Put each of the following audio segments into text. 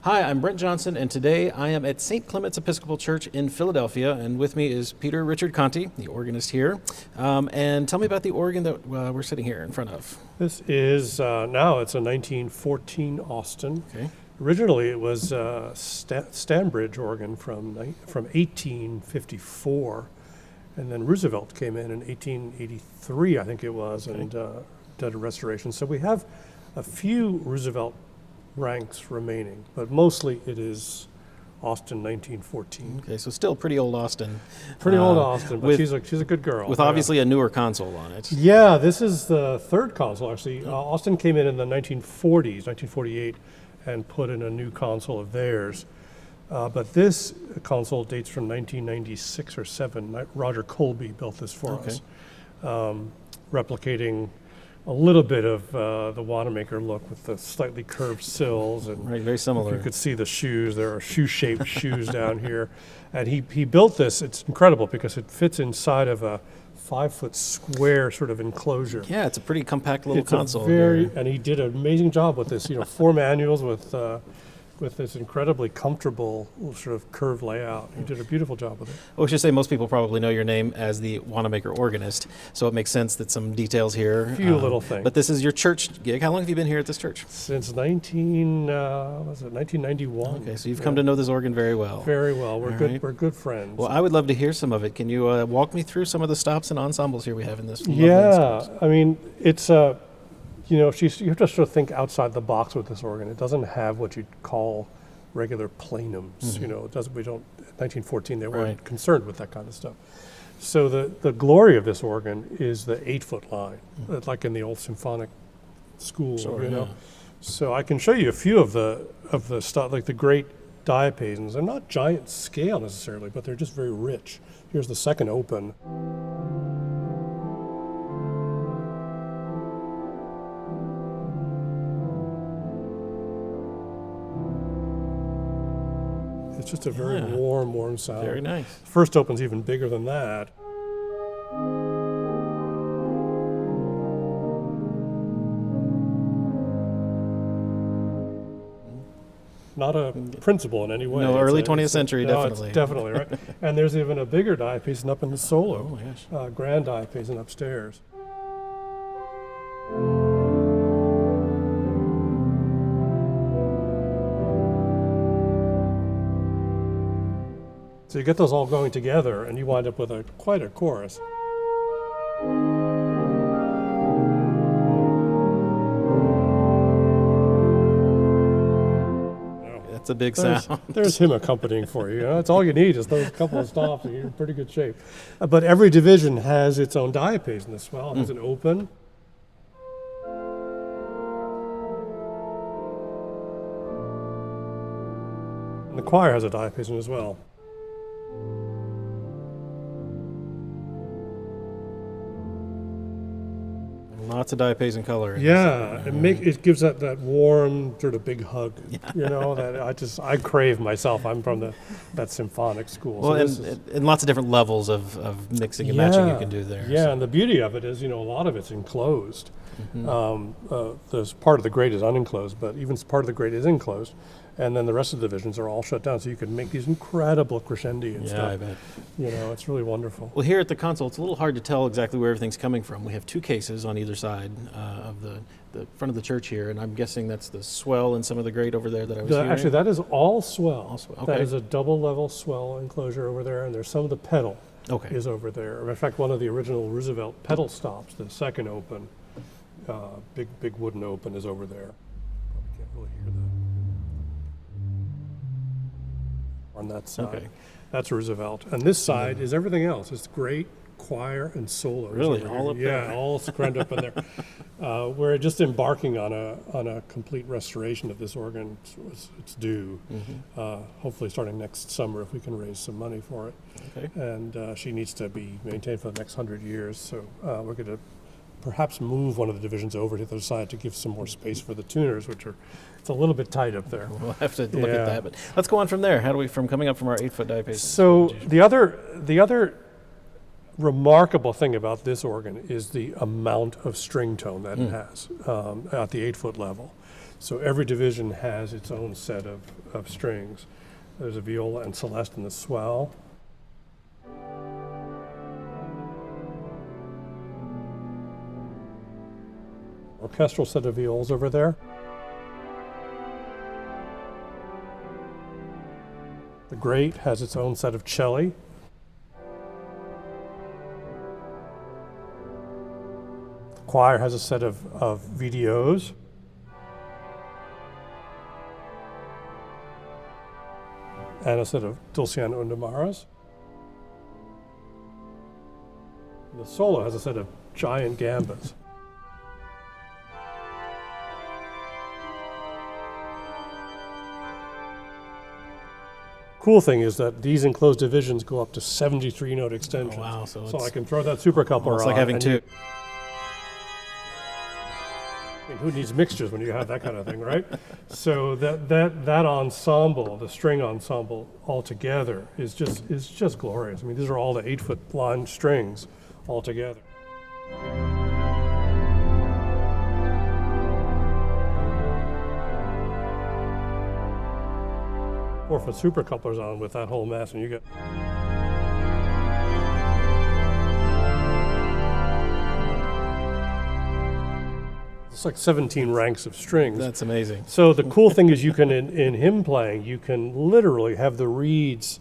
Hi, I'm Brent Johnson, and today I am at St. Clement's Episcopal Church in Philadelphia, and with me is Peter Richard Conte, the organist here. And tell me about the organ that we're sitting here in front of. This is, now it's a 1914 Austin. Okay. Originally it was a Stanbridge organ from 1854, and then Roosevelt came in 1883, I think it was, and did a restoration. So we have a few Roosevelt ranks remaining, but mostly it is Austin 1914. Okay, so still pretty old Austin. Pretty old Austin, but with- she's a good girl. With obviously a newer console on it. Yeah, this is the third console, actually. Austin came in the 1940s, 1948, and put in a new console of theirs. But this console dates from 1996 or 7. Roger Colby built this for us, replicating a little bit of the Wanamaker look with the slightly curved sills. And Right, very similar. you could see the shoes. There are shoe-shaped shoes down here. And he built this. It's incredible because it fits inside of a 5-foot square sort of enclosure. Yeah, it's a pretty compact little It's console. and he did an amazing job with this. 4 manuals with this incredibly comfortable sort of curved layout. He did a beautiful job with it. Well, we should say most people probably know your name as the Wanamaker organist, so it makes sense that some details here. A few little things. But this is your church gig. How long have you been here at this church? Since 1991. Okay, so you've come to know this organ very well. Very well. We're All good. right. We're good friends. Well, I would love to hear some of it. Can you walk me through some of the stops and ensembles here we have in this? lovely Yeah, space? I mean, it's you have to sort of think outside the box with this organ. It doesn't have what you'd call regular plenums. It doesn't. We don't. 1914, they weren't Right. concerned with that kind of stuff. So the glory of this organ is the 8-foot line, like in the old symphonic school. Sure, you know. yeah. So I can show you a few of the stuff, like the great diapasons. They're not giant scale necessarily, but they're just very rich. Here's the second open. It's just a very Yeah. warm sound. Very nice. First open's even bigger than that. Not a principle in any way. No, It's early a- 20th it's a- century, no, definitely. It's definitely, right? And there's even a bigger diapason up in the solo. Oh, yes. Grand diapason upstairs. So you get those all going together, and you wind up with quite a chorus. That's a big There's, sound. there's him accompanying for you. That's all you need is those couple of stops, and you're in pretty good shape. But every division has its own diapason as well. It has an open. And the choir has a diapason as well. Lots of diapason color. in Yeah, this. it gives that warm sort of big hug. That I crave myself. I'm from that symphonic school. Well, so this is- and lots of different levels of mixing and matching you can do there. Yeah, so. and the beauty of it is, a lot of it's enclosed. There's part of the grade is unenclosed, but even part of the grade is enclosed. And then the rest of the divisions are all shut down, so you can make these incredible crescendi and Yeah, stuff. I bet. It's really wonderful. Well, here at the console, it's a little hard to tell exactly where everything's coming from. We have 2 cases on either side of the front of the church here, and I'm guessing that's the swell and some of the grate over there that I was hearing. Actually, that is all swell. All swell, That okay. is a double level swell enclosure over there, and there's some of the pedal Okay. is over there. In fact, one of the original Roosevelt pedal stops, the second open, big wooden open, is over there. Probably can't really hear that. On that side. Okay. That's Roosevelt. And this side is everything else. It's great choir and solos. Really? over All here. up Yeah, there? all crammed up in there. We're just embarking on a complete restoration of this organ. It's due. Hopefully starting next summer if we can raise some money for it. Okay. And she needs to be maintained for the next 100 years. So we're going to perhaps move one of the divisions over to the other side to give some more space for the tuners, it's a little bit tight up there. We'll have to look Yeah. at that. But let's go on from there. How do we, from coming up from our 8-foot diapason? So the other remarkable thing about this organ is the amount of string tone that it has at the 8-foot level. So every division has its own set of strings. There's a viola and celeste in the swell. Orchestral set of viols over there. The grate has its own set of celli. The choir has a set of VDOs. And a set of Dulciano Undamaras. The solo has a set of giant gambas. Cool thing is that these enclosed divisions go up to 73 note extensions. Oh, wow. So I can throw that supercoupler it's on. like having two. I mean, who needs mixtures when you have that kind of thing, right? So that ensemble, the string ensemble altogether is just glorious. I mean, these are all the 8-foot line strings all together. 4-foot supercouplers on with that whole mess, and you get. It's like 17 ranks of strings. That's amazing. So the cool thing is you can, in hymn playing, you can literally have the reeds,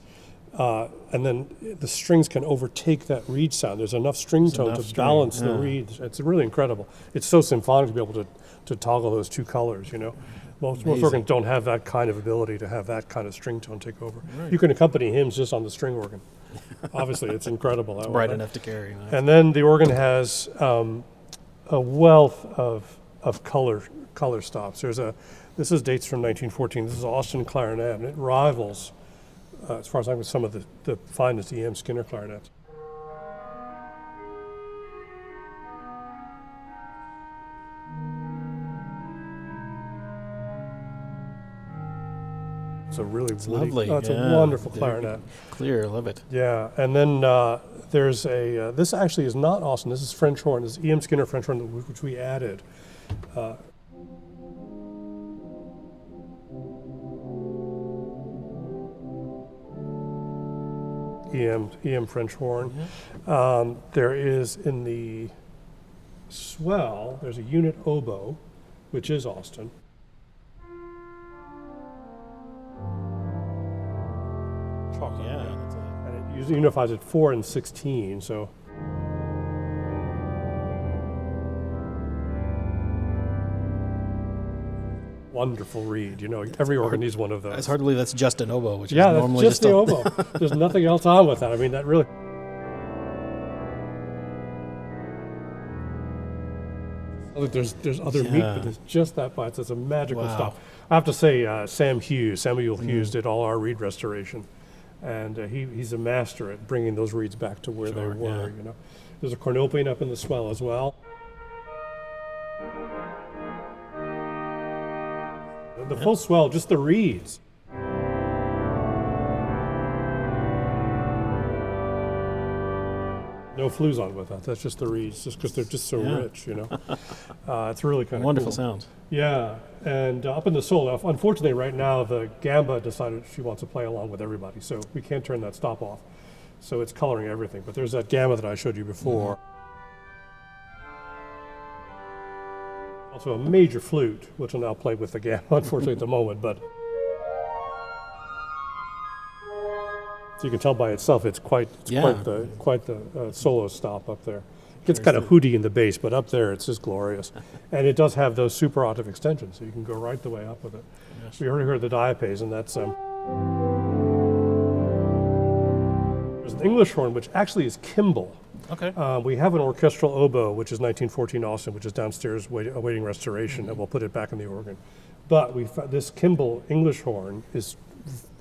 and then the strings can overtake that reed sound. There's enough string tone to balance the reeds. It's really incredible. It's so symphonic to be able to toggle those two colors, you know. Most organs don't have that kind of ability to have that kind of string tone take over. Right. You can accompany hymns just on the string organ. Obviously, it's incredible. It's bright enough to carry. Nice. And then the organ has a wealth of color stops. This dates from 1914. This is Austin clarinet, and it rivals, as far as I know, some of the finest E.M. Skinner clarinets. It's a really lovely. It's a wonderful clarinet. Clear, love it. Yeah, and then there's a. This actually is not Austin. This is French horn. This is E.M. Skinner French horn, which we added. EM French horn. Mm-hmm. There is in the swell. There's a unit oboe, which is Austin. And it unifies at 4 and 16, so. Wonderful reed, you know, every organ needs one of those. It's hard to believe that's just an oboe, which is that's normally just the oboe. There's nothing else on with that. I mean, that really. There's other meat, but it's just that bites. It's a magical stuff. I have to say, Samuel Hughes did all our reed restoration, and he's a master at bringing those reeds back to where they were. You know, there's a cornopian up in the swell as well. The full swell, just the reeds. No flues on with that. That's just the reeds, just because they're just so rich, you know. It's really kind of wonderful cool. sound. Yeah, and up in the solo, unfortunately right now the gamba decided she wants to play along with everybody, so we can't turn that stop off. So it's coloring everything, but there's that gamba that I showed you before. Also a major flute, which will now play with the gamba, unfortunately at the moment, but. So you can tell by itself, it's quite the solo stop up there. It gets kind of hooty in the bass, but up there it's just glorious. And it does have those super octave extensions, so you can go right the way up with it. Yes. We already heard the diapase, and that's there's an English horn, which actually is Kimball. Okay. We have an orchestral oboe, which is 1914 Austin, which is downstairs awaiting restoration, and we'll put it back in the organ. But this Kimball English horn is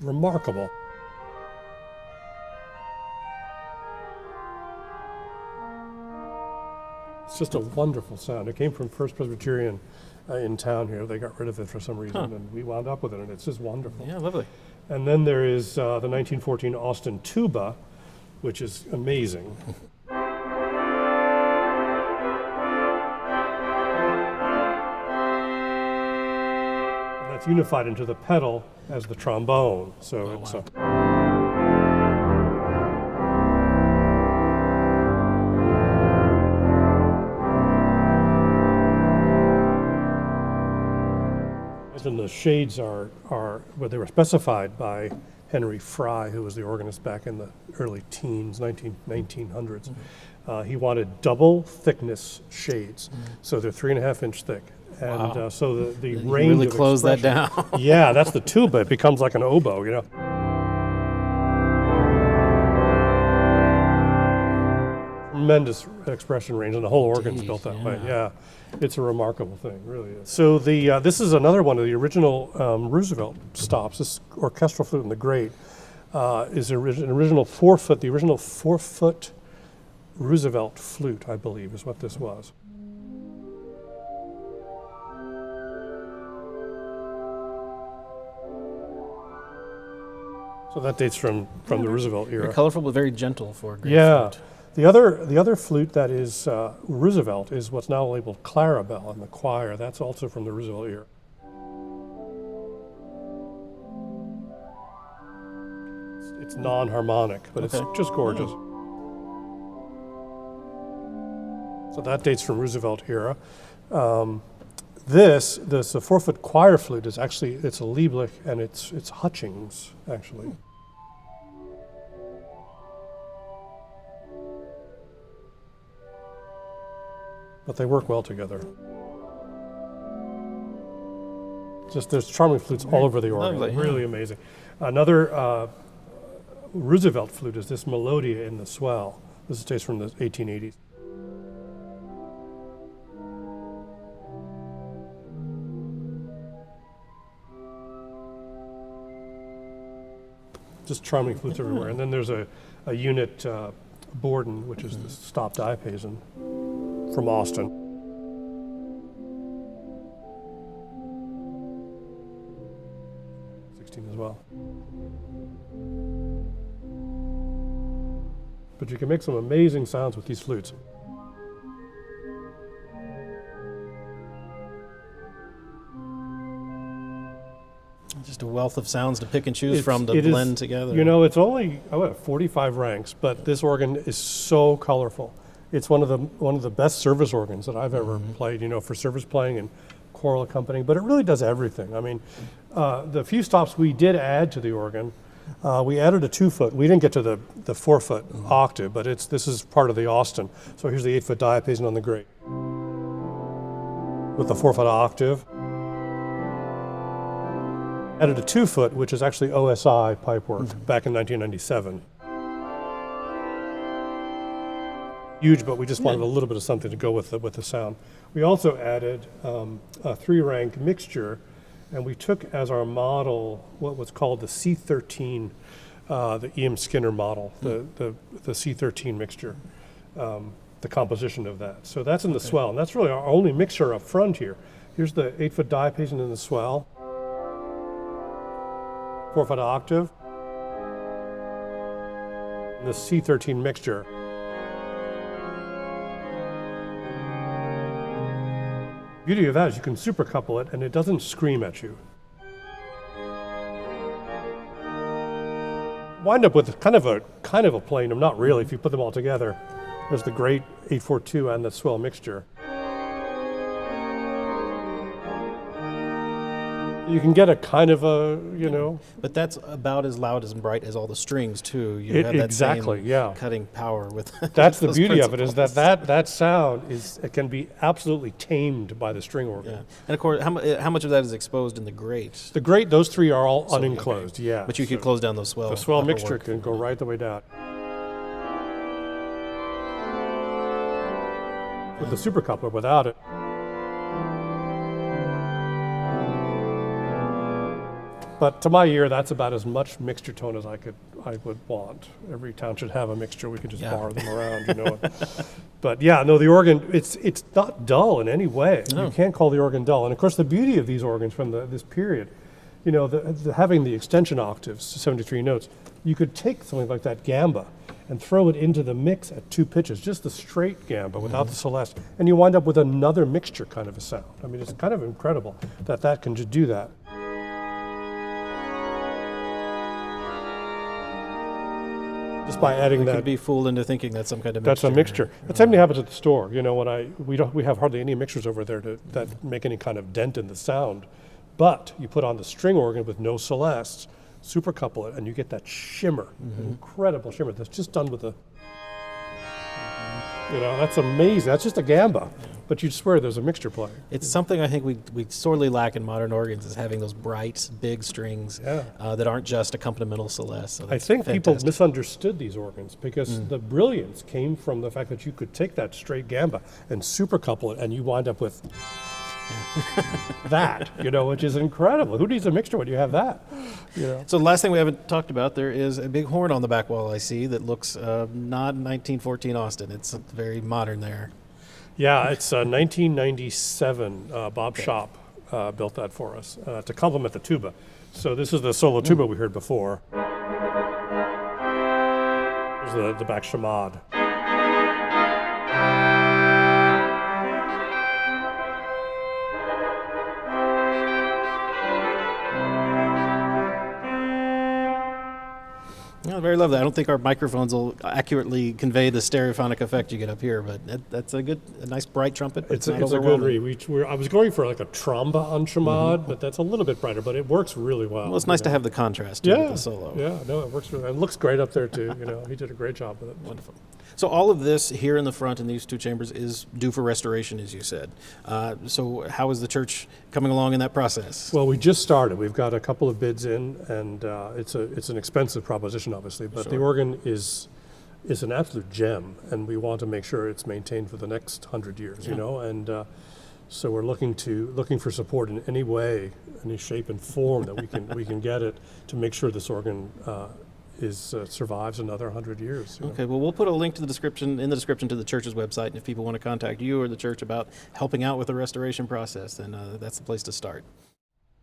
remarkable. It's just a wonderful sound. It came from First Presbyterian in town here. They got rid of it for some reason, and we wound up with it, and it's just wonderful. Yeah, lovely. And then there is the 1914 Austin Tuba, which is amazing. it's unified into the pedal as the trombone. So it's and the shades are well, they were specified by Henry Fry, who was the organist back in the early teens, 1900s. He wanted double thickness shades, so they're 3.5-inch thick. And so the You range really of close that expression- down. Yeah, that's the tuba. It becomes like an oboe, you know. Tremendous expression range, and the whole organ's Indeed, built that way. yeah. Yeah, it's a remarkable thing, really is. So this is another one of the original Roosevelt stops. This orchestral flute in the grate is an original 4-foot. The original 4-foot Roosevelt flute, I believe, is what this was. So that dates from the Roosevelt era. Very colorful, but very gentle for a great Yeah. flute. The other flute that is Roosevelt is what's now labeled Clarabelle in the choir. That's also from the Roosevelt era. It's non-harmonic, but it's just gorgeous. So that dates from Roosevelt era. This 4-foot choir flute is actually, it's a Lieblich and it's Hutchings, actually. But they work well together. Just there's charming flutes all over the organ, lovely, yeah. really amazing. Another Roosevelt flute is this Melodia in the swell. This dates from the 1880s. Just charming flutes everywhere. And then there's a unit Borden, which is the stop diapason from Austin. As well. But you can make some amazing sounds with these flutes. Just a wealth of sounds to pick and choose It from to is- blend together. You know, it's only 45 ranks, but this organ is so colorful. It's one of the best service organs that I've ever played. You know, for service playing and choral accompanying. But it really does everything. I mean, the few stops we did add to the organ, we added a 2-foot. We didn't get to the 4-foot octave, but this is part of the Austin. So here's the 8-foot diapason on the grate with the 4-foot octave. Added a 2-foot, which is actually OSI pipework back in 1997. Huge, but we just wanted a little bit of something to go with the sound. We also added a 3-rank mixture, and we took as our model what was called the C13, the E.M. Skinner model, the C13 mixture, the composition of that. So that's in the swell, and that's really our only mixture up front here. Here's the 8-foot diapason in the swell, 4-foot octave, and the C13 mixture. The beauty of that is you can super couple it and it doesn't scream at you. Wind up with kind of a plenum, not really if you put them all together. There's the great 842 and the swell mixture. You can get a kind of a, you know. But that's about as loud and bright as all the strings too. You have that Exactly, same yeah. cutting power with. That's the those beauty of it, is principles. that sound it can be absolutely tamed by the string organ. Yeah, and of course, how much of that is exposed in the grate? The grate, those three are all So, okay. unenclosed, yeah. But you could So close down those swell. the swell upper mixture work. can go right the way down. With the super coupler, without it. But to my ear, that's about as much mixture tone as I would want. Every town should have a mixture. We could just borrow them around, you know. But yeah, no, the organ, it's not dull in any way. No. You can't call the organ dull. And of course, the beauty of these organs from this period, you know, having the extension octaves, 73 notes, you could take something like that gamba and throw it into the mix at 2 pitches, just the straight gamba without the celeste, and you wind up with another mixture kind of a sound. I mean, it's kind of incredible that can just do that. just by adding I that. could be fooled into thinking that's some kind of That's mixture. a mixture. The same thing happens at the store. You know, we have hardly any mixers over there that make any kind of dent in the sound. But you put on the string organ with no celeste, super couple it, and you get that shimmer, incredible shimmer that's just done with that's amazing. That's just a gamba. But you'd swear there's a mixture playing. It's something I think we sorely lack in modern organs, is having those bright, big strings that aren't just accompanimental celeste. So I think people fantastic. misunderstood these organs because the brilliance came from the fact that you could take that straight gamba and super couple it, and you wind up with that, which is incredible. Who needs a mixture when you have that? So the last thing we haven't talked about, there is a big horn on the back wall I see that looks not 1914 Austin. It's very modern there. Yeah, it's 1997. Bob Shop built that for us to complement the tuba. So this is the solo tuba we heard before. Here's the back chamade. Yeah, very lovely. I don't think our microphones will accurately convey the stereophonic effect you get up here, but that's a nice bright trumpet. But It's not a good overwhelming. read. I was going for like a tromba on chamade, but that's a little bit brighter, but it works really well. Well, it's nice to have the contrast too, with the solo. Yeah, no, it works really well. It looks great up there too. He did a great job with it. Wonderful. So all of this here in the front in these two chambers is due for restoration, as you said. So how is the church coming along in that process? Well, we just started. We've got a couple of bids in, and it's an expensive proposition, obviously, but the organ is an absolute gem, and we want to make sure it's maintained for the next 100 years, and so we're looking for support in any way, any shape and form that we can get it to make sure this organ survives another 100 years. Okay, well, we'll put a link in the description to the church's website, and if people want to contact you or the church about helping out with the restoration process, then that's the place to start.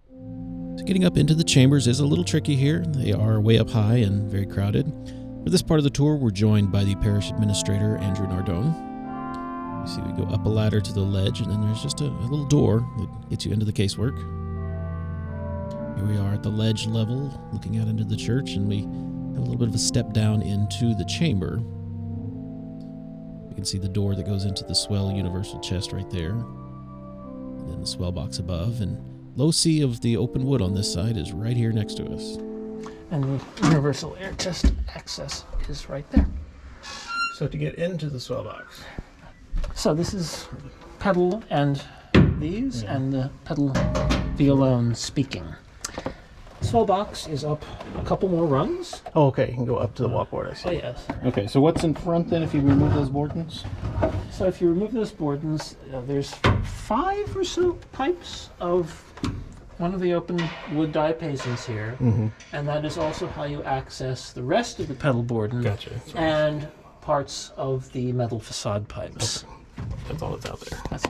So getting up into the chambers is a little tricky here. They are way up high and very crowded. For this part of the tour, we're joined by the parish administrator, Andrew Nardone. You see we go up a ladder to the ledge, and then there's just a little door that gets you into the casework. Here we are at the ledge level, looking out into the church, and we have a little bit of a step down into the chamber. You can see the door that goes into the swell universal chest right there, and then the swell box above, and low C of the open wood on this side is right here next to us. And the universal air chest access is right there. So to get into the swell box. So this is pedal and these, and the pedal violone speaking. Swell box is up a couple more rungs. Oh, okay, you can go up to the walkboard, I see. Oh yes. Okay, so what's in front then if you remove those boardings? So if you remove those boardings, there's 5 or so pipes of one of the open wood diapasons here, and that is also how you access the rest of the pedal boarding. Gotcha. And parts of the metal facade pipes. Okay. That's all that's out there. That's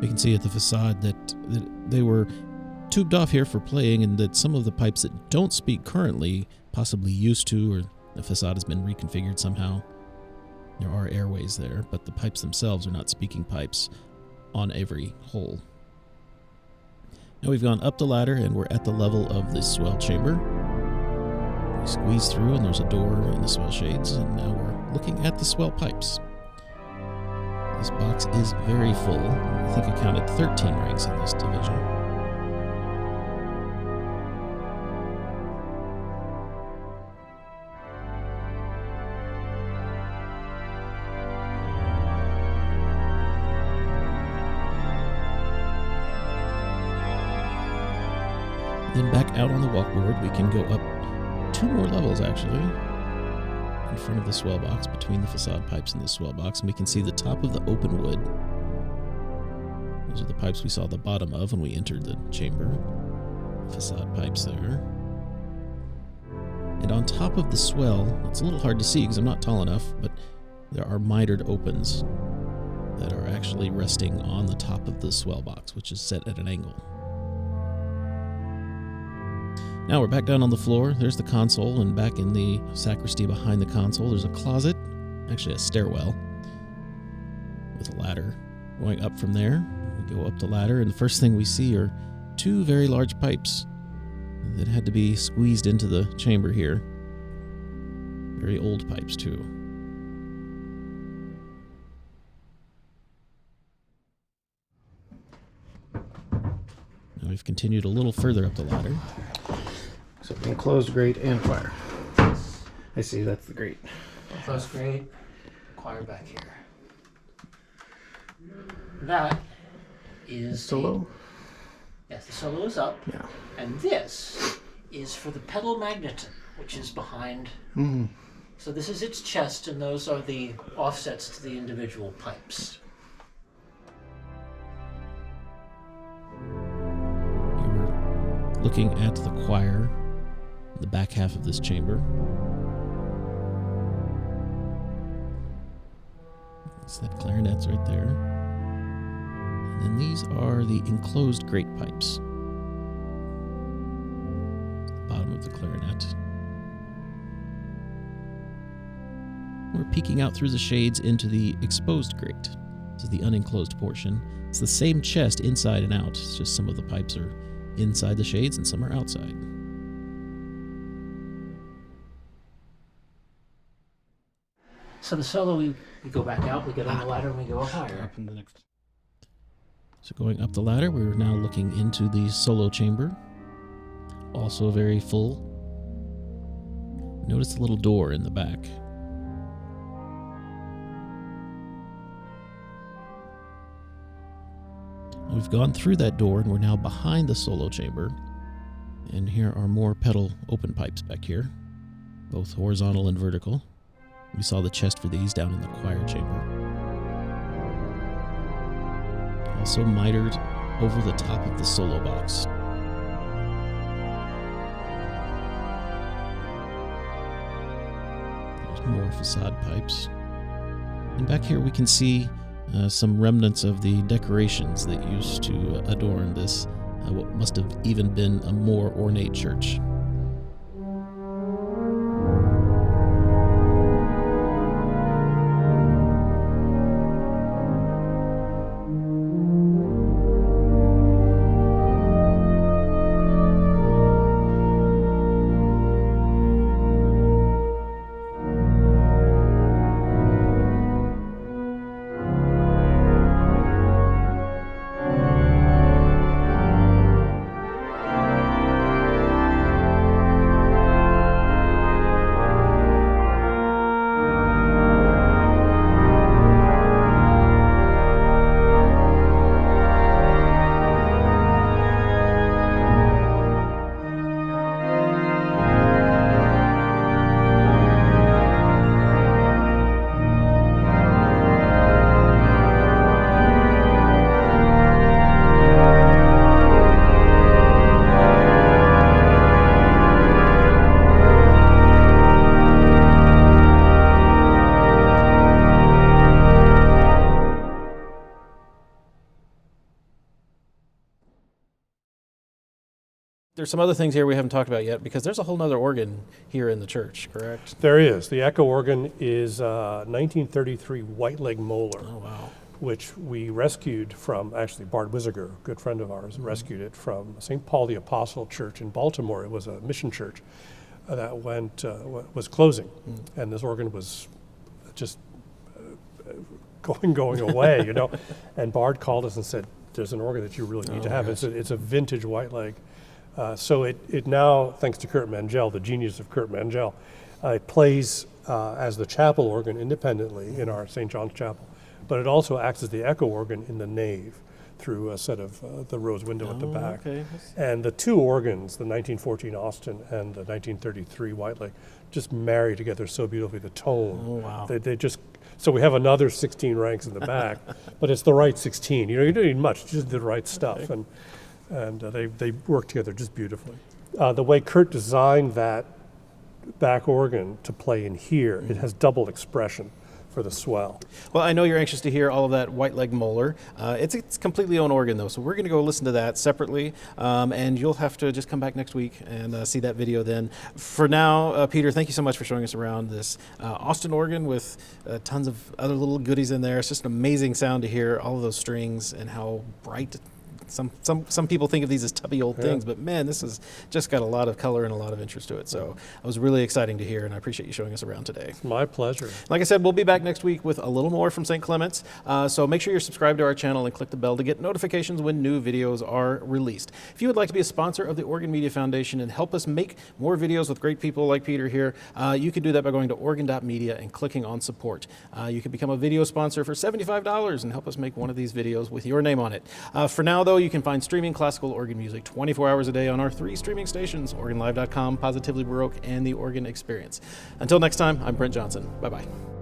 You can see at the facade that they were tubed off here for playing, and that some of the pipes that don't speak currently possibly used to, or the facade has been reconfigured somehow. There are airways there, but the pipes themselves are not speaking pipes on every hole. Now we've gone up the ladder and we're at the level of the swell chamber. We squeeze through and there's a door in the swell shades, and now we're looking at the swell pipes. This box is very full. I think I counted 13 ranks in this division. Then back out on the walkboard, we can go up 2 more levels actually, in front of the swell box, between the facade pipes and the swell box, and we can see the top of the open wood. Those are the pipes we saw the bottom of when we entered the chamber. Facade pipes there. And on top of the swell, it's a little hard to see because I'm not tall enough, but there are mitered opens that are actually resting on the top of the swell box, which is set at an angle. Now we're back down on the floor. There's the console, and back in the sacristy behind the console, there's a closet, actually a stairwell, with a ladder going up from there. We go up the ladder, and the first thing we see are 2 very large pipes that had to be squeezed into the chamber here. Very old pipes, too. Now we've continued a little further up the ladder. So enclosed grate and choir. I see, that's the grate. Enclosed grate, choir back here. That is Solo? Yes, the solo is up. Yeah. And this is for the pedal magneton, which is behind. So this is its chest, and those are the offsets to the individual pipes. We're looking at the choir, the back half of this chamber. That's that clarinet's right there. And then these are the enclosed grate pipes. The bottom of the clarinet. We're peeking out through the shades into the exposed grate. This is the unenclosed portion. It's the same chest inside and out. It's just some of the pipes are inside the shades and some are outside. So the solo, we go back out, we get on the ladder, and we go higher. Up in the next. So going up the ladder, we're now looking into the solo chamber. Also very full. Notice the little door in the back. We've gone through that door and we're now behind the solo chamber. And here are more pedal open pipes back here, both horizontal and vertical. We saw the chest for these down in the choir chamber. Also mitered over the top of the solo box. There's more facade pipes. And back here we can see some remnants of the decorations that used to adorn this, what must have even been a more ornate church. There's some other things here we haven't talked about yet because there's a whole nother organ here in the church, correct? There is. The echo organ is a 1933 white leg molar, Oh, wow. which we rescued from, actually Bart Wisiger, a good friend of ours, rescued it from St. Paul the Apostle Church in Baltimore. It was a mission church that was closing, and this organ was just going away, you know. And Bart called us and said, "There's an organ that you really need to have." Gosh. It's a vintage white leg. So it now, thanks to Kurt Mangel, the genius of Kurt Mangel, it plays as the chapel organ independently in our St. John's Chapel, but it also acts as the echo organ in the nave through a set of the rose window at the back. Okay. And the two organs, the 1914 Austin and the 1933 White Leg, just marry together so beautifully. The tone, Oh, wow. they just, so we have another 16 ranks in the back, but it's the right 16. You know, you don't need much, just the right stuff. Okay. And they work together just beautifully. The way Kurt designed that back organ to play in here, it has double expression for the swell. Well, I know you're anxious to hear all of that white leg molar. It's completely own organ though, so we're going to go listen to that separately, and you'll have to just come back next week and see that video then. For now, Peter, thank you so much for showing us around this Austin organ with tons of other little goodies in there. It's just an amazing sound to hear all of those strings and how bright Some people think of these as tubby old things, but man, this has just got a lot of color and a lot of interest to it. So it was really exciting to hear, and I appreciate you showing us around today. My pleasure. Like I said, we'll be back next week with a little more from St. Clement's. So make sure you're subscribed to our channel and click the bell to get notifications when new videos are released. If you would like to be a sponsor of the Oregon Media Foundation and help us make more videos with great people like Peter here, you can do that by going to Oregon.media and clicking on support. You can become a video sponsor for $75 and help us make one of these videos with your name on it. For now, though, you can find streaming classical organ music 24 hours a day on our 3 streaming stations, OregonLive.com, Positively Baroque, and The Oregon Experience. Until next time, I'm Brent Johnson. Bye-bye.